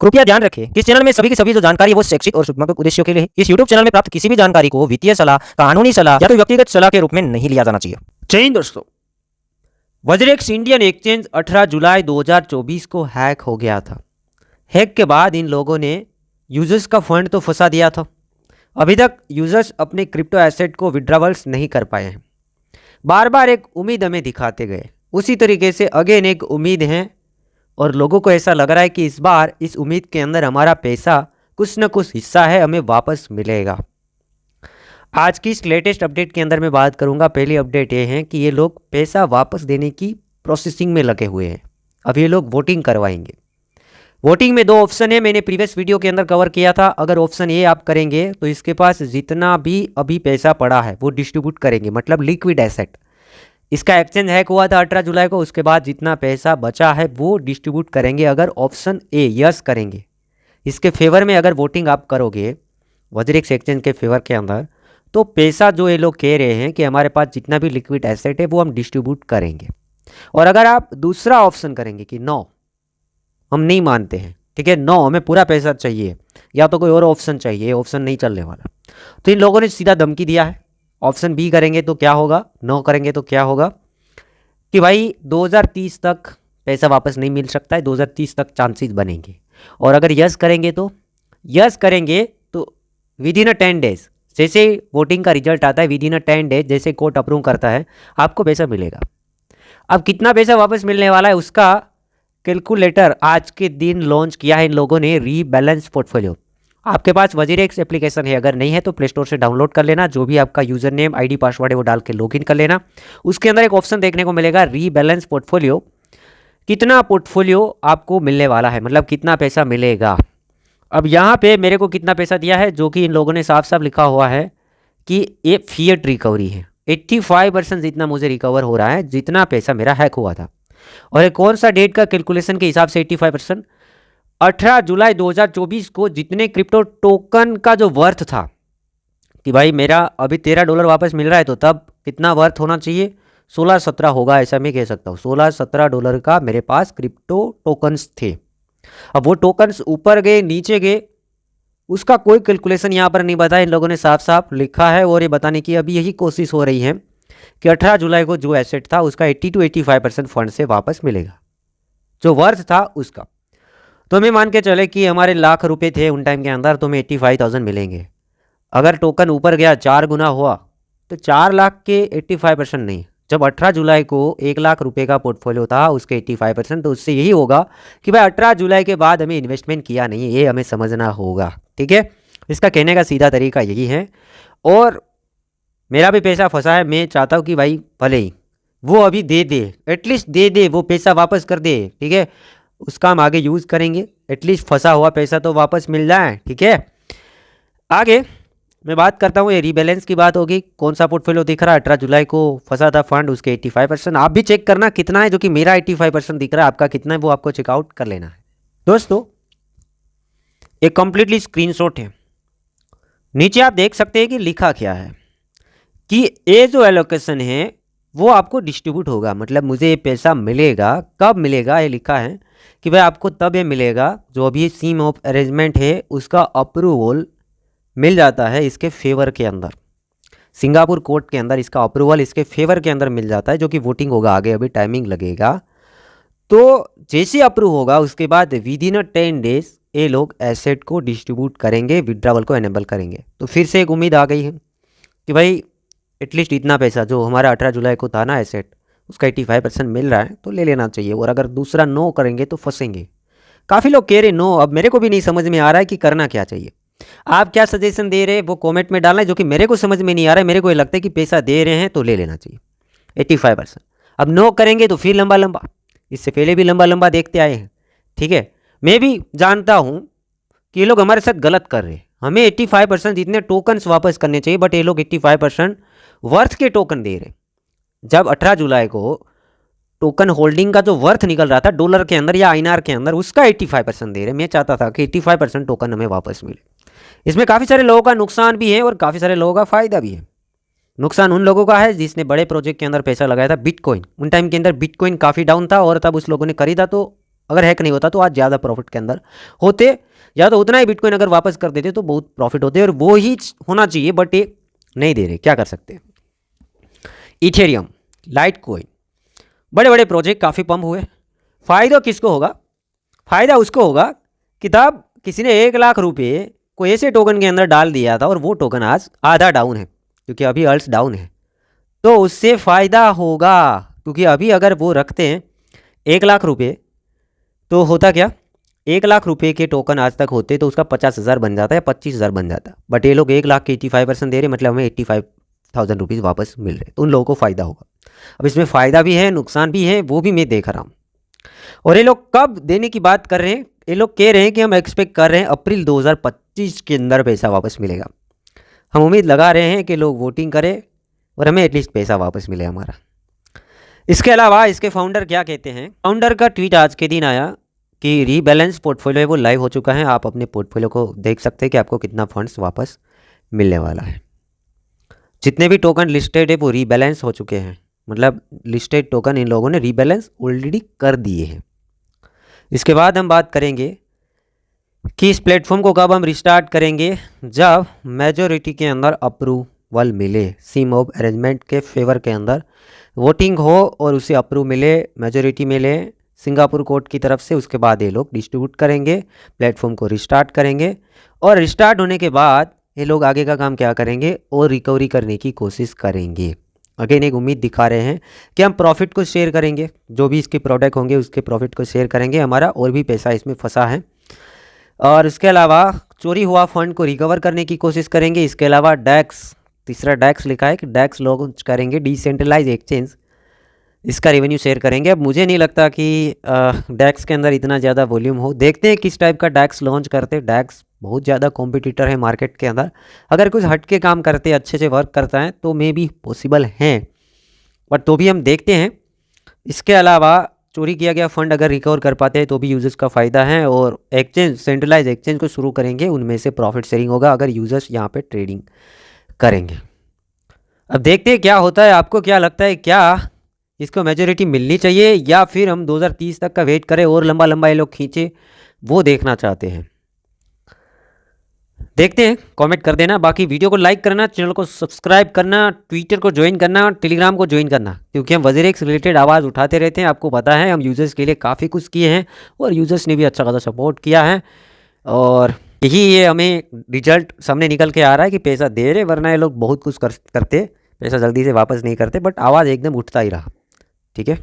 कृपया ध्यान रखें कि इस चैनल में सभी की सभी जो जानकारी है वो शैक्षिक और सूचनात्मक उद्देश्यों के लिए है। इस यूट्यूब चैनल में प्राप्त किसी भी जानकारी को वित्तीय सलाह, कानूनी सलाह या तो व्यक्तिगत सलाह के रूप में नहीं लिया जाना चाहिए। जय हिंद दोस्तों। वज्रेक्स इंडियन एक्सचेंज 18 जुलाई 2024 को हैक हो गया था। हैक के बाद इन लोगों ने यूजर्स का फंड तो फंसा दिया था। अभी तक यूजर्स अपने क्रिप्टो एसेट को विड्रॉवल्स नहीं कर पाए हैं। बार बार एक उम्मीद हमें दिखाते गए, उसी तरीके से अगेन एक उम्मीद है और लोगों को ऐसा लग रहा है कि इस बार इस उम्मीद के अंदर हमारा पैसा कुछ न कुछ हिस्सा है हमें वापस मिलेगा। आज की इस लेटेस्ट अपडेट के अंदर मैं बात करूंगा। पहली अपडेट ये है कि ये लोग पैसा वापस देने की प्रोसेसिंग में लगे हुए हैं। अब ये लोग वोटिंग करवाएंगे। वोटिंग में दो ऑप्शन है, मैंने प्रीवियस वीडियो के अंदर कवर किया था। अगर ऑप्शन ए आप करेंगे तो इसके पास जितना भी अभी पैसा पड़ा है वो डिस्ट्रीब्यूट करेंगे, मतलब लिक्विड एसेट। इसका एक्सचेंज हैक हुआ था 18 जुलाई को, उसके बाद जितना पैसा बचा है वो डिस्ट्रीब्यूट करेंगे अगर ऑप्शन ए यस करेंगे। इसके फेवर में अगर वोटिंग आप करोगे वज्रेक्स एक्सचेंज के फेवर के अंदर, तो पैसा जो ये लोग कह रहे हैं कि हमारे पास जितना भी लिक्विड एसेट है वो हम डिस्ट्रीब्यूट करेंगे। और अगर आप दूसरा ऑप्शन करेंगे कि नो हम नहीं मानते हैं, ठीक है, नो हमें पूरा पैसा चाहिए या तो कोई और ऑप्शन चाहिए, ये ऑप्शन नहीं चलने वाला, तो इन लोगों ने सीधा धमकी दिया है। ऑप्शन बी करेंगे तो क्या होगा, नो करेंगे तो क्या होगा कि भाई 2030 तक पैसा वापस नहीं मिल सकता है, 2030 तक चांसेस बनेंगे। और अगर यस करेंगे तो विद इन 10 डेज, जैसे वोटिंग का रिजल्ट आता है विद इन 10 डेज, जैसे कोर्ट अप्रूव करता है आपको पैसा मिलेगा। अब कितना पैसा वापस मिलने वाला है उसका कैलकुलेटर आज के दिन लॉन्च किया है इन लोगों ने, रीबैलेंस पोर्टफोलियो। आपके पास वज्रेक्स एप्लीकेशन है, अगर नहीं है तो प्ले स्टोर से डाउनलोड कर लेना। जो भी आपका यूजर नेम आईडी पासवर्ड है वो डाल के लॉगिन कर लेना। उसके अंदर एक ऑप्शन देखने को मिलेगा रीबैलेंस पोर्टफोलियो। कितना पोर्टफोलियो आपको मिलने वाला है, मतलब कितना पैसा मिलेगा। अब यहाँ पे मेरे को कितना पैसा दिया है, जो कि इन लोगों ने साफ साफ लिखा हुआ है कि ये फिएट रिकवरी है। 85% जितना मुझे रिकवर हो रहा है जितना पैसा मेरा हैक हुआ था। और ये कौन सा डेट का कैलकुलेशन के हिसाब से 85%, 18 जुलाई 2024 को जितने क्रिप्टो टोकन का जो वर्थ था कि भाई मेरा अभी $13 वापस मिल रहा है, तो तब कितना वर्थ होना चाहिए, 16-17 होगा, ऐसा मैं कह सकता हूँ। $16-17 का मेरे पास क्रिप्टो टोकन्स थे। अब वो टोकन्स ऊपर गए नीचे गए उसका कोई कैलकुलेशन यहाँ पर नहीं बताया। इन लोगों ने साफ साफ लिखा है और ये बताने की अभी यही कोशिश हो रही है कि 18 जुलाई को जो एसेट था उसका 80 to 85% फंड से वापस मिलेगा, जो वर्थ था उसका। तो हमें मान के चले कि हमारे लाख रुपए थे उन टाइम के अंदर, तो हमें 85,000 मिलेंगे। अगर टोकन ऊपर गया 4 गुना हुआ तो 4 लाख के 85% नहीं। जब 18 जुलाई को 1 लाख रुपए का पोर्टफोलियो था उसके 85%, तो उससे यही होगा कि भाई 18 जुलाई के बाद हमें इन्वेस्टमेंट किया नहीं है, ये हमें समझना होगा। ठीक है, इसका कहने का सीधा तरीका यही है। और मेरा भी पैसा फंसा है, मैं चाहता हूँ कि भाई भले ही वो अभी दे दे, एटलीस्ट दे दे, वो पैसा वापस कर दे, ठीक है, उसका हम आगे यूज़ करेंगे, एटलीस्ट फंसा हुआ पैसा तो वापस मिल जाए। ठीक है, आगे मैं बात करता हूँ, ये रीबैलेंस की बात होगी। कौन सा पोर्टफोलियो दिख रहा है, 18 जुलाई को फंसा था फंड, उसके 85%। आप भी चेक करना कितना है, जो कि मेरा 85% दिख रहा है, आपका कितना है वो आपको चेकआउट कर लेना है। दोस्तों एक कंप्लीटली स्क्रीनशॉट है, नीचे आप देख सकते हैं कि लिखा क्या है कि ये जो एलोकेशन है वो आपको डिस्ट्रीब्यूट होगा, मतलब मुझे ये पैसा मिलेगा। कब मिलेगा, ये लिखा है कि भाई आपको तब ये मिलेगा जो अभी स्कीम ऑफ अरेंजमेंट है उसका अप्रूवल मिल जाता है इसके फेवर के अंदर, सिंगापुर कोर्ट के अंदर इसका अप्रूवल इसके फेवर के अंदर मिल जाता है, जो कि वोटिंग होगा आगे, अभी टाइमिंग लगेगा। तो जैसे अप्रूव होगा उसके बाद विद इन 10 डेज ये लोग एसेट को डिस्ट्रीब्यूट करेंगे, विड्रावल को एनेबल करेंगे। तो फिर से एक उम्मीद आ गई है कि भाई एटलीस्ट इतना पैसा जो हमारा 18 जुलाई को था ना एसेट, उसका 85% मिल रहा है तो ले लेना चाहिए। और अगर दूसरा नो करेंगे तो फंसेंगे। काफ़ी लोग कह रहे नो, अब मेरे को भी नहीं समझ में आ रहा है कि करना क्या चाहिए। आप क्या सजेशन दे रहे हैं वो कमेंट में डालना है, जो कि मेरे को समझ में नहीं आ रहा है। मेरे को ये लगता है कि पैसा दे रहे हैं तो ले लेना चाहिए 85%। अब नो करेंगे तो फिर लंबा लंबा, इससे पहले भी लंबा लंबा देखते आए हैं। ठीक है, मैं भी जानता हूँ कि ये लोग हमारे साथ गलत कर रहे हैं। हमें 85% जितने टोकन्स वापस करने चाहिए, बट ये लोग 85% वर्थ के टोकन दे रहे। जब 18 जुलाई को टोकन होल्डिंग का जो वर्थ निकल रहा था डॉलर के अंदर या आईएनआर के अंदर, उसका 85% दे रहे। मैं चाहता था कि 85% टोकन हमें वापस मिले। इसमें काफ़ी सारे लोगों का नुकसान भी है और काफ़ी सारे लोगों का फ़ायदा भी है। नुकसान उन लोगों का है जिसने बड़े प्रोजेक्ट के अंदर पैसा लगाया था, बिटकॉइन। उन टाइम के अंदर बिटकॉइन काफ़ी डाउन था और तब उस लोगों ने खरीदा तो अगर हैक नहीं होता तो आज ज़्यादा प्रॉफिट के अंदर होते, या तो उतना ही बिटकॉइन अगर वापस कर देते तो बहुत प्रॉफिट होते, और वो ही होना चाहिए, बट ये नहीं दे रहे, क्या कर सकते हैं। इथेरियम, लाइटकॉइन, बड़े बड़े प्रोजेक्ट काफ़ी पंप हुए। फ़ायदा किसको होगा? फ़ायदा उसको होगा कि तब किसी ने 1 लाख रुपये को ऐसे टोकन के अंदर डाल दिया था और वो टोकन आज आधा डाउन है, क्योंकि अभी अल्ट्स डाउन है, तो उससे फ़ायदा होगा। क्योंकि अभी अगर वो रखते हैं 1 लाख रुपये, तो होता क्या, 1 लाख रुपये के टोकन आज तक होते तो उसका 50,000 बन जाता है, 25,000 बन जाता। बट ये लोग 1 लाख के 85% दे रहे, मतलब हमें 85,000 रुपीज़ वापस मिल रहे, तो उन लोगों को फ़ायदा होगा। अब इसमें फ़ायदा भी है, नुकसान भी है, वो भी मैं देख रहा हूँ। और ये लोग कब देने की बात कर रहे हैं? ये लोग कह रहे हैं कि हम एक्सपेक्ट कर रहे हैं अप्रैल 2025 के अंदर पैसा वापस मिलेगा। हम उम्मीद लगा रहे हैं कि लोग वोटिंग करें और हमें एटलीस्ट पैसा वापस मिले हमारा। इसके अलावा इसके फाउंडर क्या कहते हैं? फाउंडर का ट्वीट आज के दिन आया कि रीबैलेंस पोर्टफोलियो है वो लाइव हो चुका है, आप अपने पोर्टफोलियो को देख सकते हैं कि आपको कितना फंड्स वापस मिलने वाला है। जितने भी टोकन लिस्टेड है वो रीबैलेंस हो चुके हैं, मतलब लिस्टेड टोकन इन लोगों ने रीबैलेंस ऑलरेडी कर दिए हैं। इसके बाद हम बात करेंगे कि इस प्लेटफॉर्म को कब हम रिस्टार्ट करेंगे, जब मेजोरिटी के अंदर अप्रूवल मिले, सी मॉब अरेंजमेंट के फेवर के अंदर वोटिंग हो और उसे अप्रूव मिले, मेजोरिटी मिले सिंगापुर कोर्ट की तरफ से। उसके बाद ये लोग डिस्ट्रीब्यूट करेंगे, प्लेटफॉर्म को रिस्टार्ट करेंगे, और रिस्टार्ट होने के बाद ये लोग आगे का काम क्या करेंगे और रिकवरी करने की कोशिश करेंगे। अगेन एक उम्मीद दिखा रहे हैं कि हम प्रॉफिट को शेयर करेंगे, जो भी इसके प्रोडक्ट होंगे उसके प्रॉफिट को शेयर करेंगे, हमारा और भी पैसा इसमें फंसा है। और इसके अलावा चोरी हुआ फंड को रिकवर करने की कोशिश करेंगे। इसके अलावा डैक्स, तीसरा डैक्स लिखा है कि डैक्स लॉन्च करेंगे, डिसेंट्रलाइज एक्सचेंज, इसका रेवेन्यू शेयर करेंगे। अब मुझे नहीं लगता कि डैक्स के अंदर इतना ज़्यादा वॉल्यूम हो, देखते हैं किस टाइप का डैक्स लॉन्च करते। डैक्स बहुत ज़्यादा कॉम्पिटिटर है मार्केट के अंदर, अगर कुछ हट के काम करते, अच्छे से वर्क करता है तो मे भी पॉसिबल हैं, बट तो भी हम देखते हैं। इसके अलावा चोरी किया गया फंड अगर रिकवर कर पाते हैं तो भी यूजर्स का फ़ायदा है, और एक्सचेंज, सेंट्रलाइज एक्सचेंज को शुरू करेंगे, उनमें से प्रॉफिट शेयरिंग होगा अगर यूजर्स यहाँ पे ट्रेडिंग करेंगे। अब देखते हैं क्या होता है। आपको क्या लगता है, क्या इसको मेजोरिटी मिलनी चाहिए या फिर हम 2030 तक का वेट करें और लंबा लंबा ये लोग खींचे, वो देखना चाहते हैं? देखते हैं, कमेंट कर देना। बाकी वीडियो को लाइक करना, चैनल को सब्सक्राइब करना, ट्विटर को ज्वाइन करना, टेलीग्राम को ज्वाइन करना, क्योंकि हम वज़ीरेक्स रिलेटेड आवाज़ उठाते रहते हैं। आपको पता है हम यूज़र्स के लिए काफ़ी कुछ किए हैं और यूज़र्स ने भी अच्छा खासा सपोर्ट किया है, और यही ये हमें रिजल्ट सामने निकल के आ रहा है कि पैसा दे रहे, वरना ये लोग बहुत कुछ करते, पैसा जल्दी से वापस नहीं करते, बट आवाज़ एकदम उठता ही रहा। ठीक है।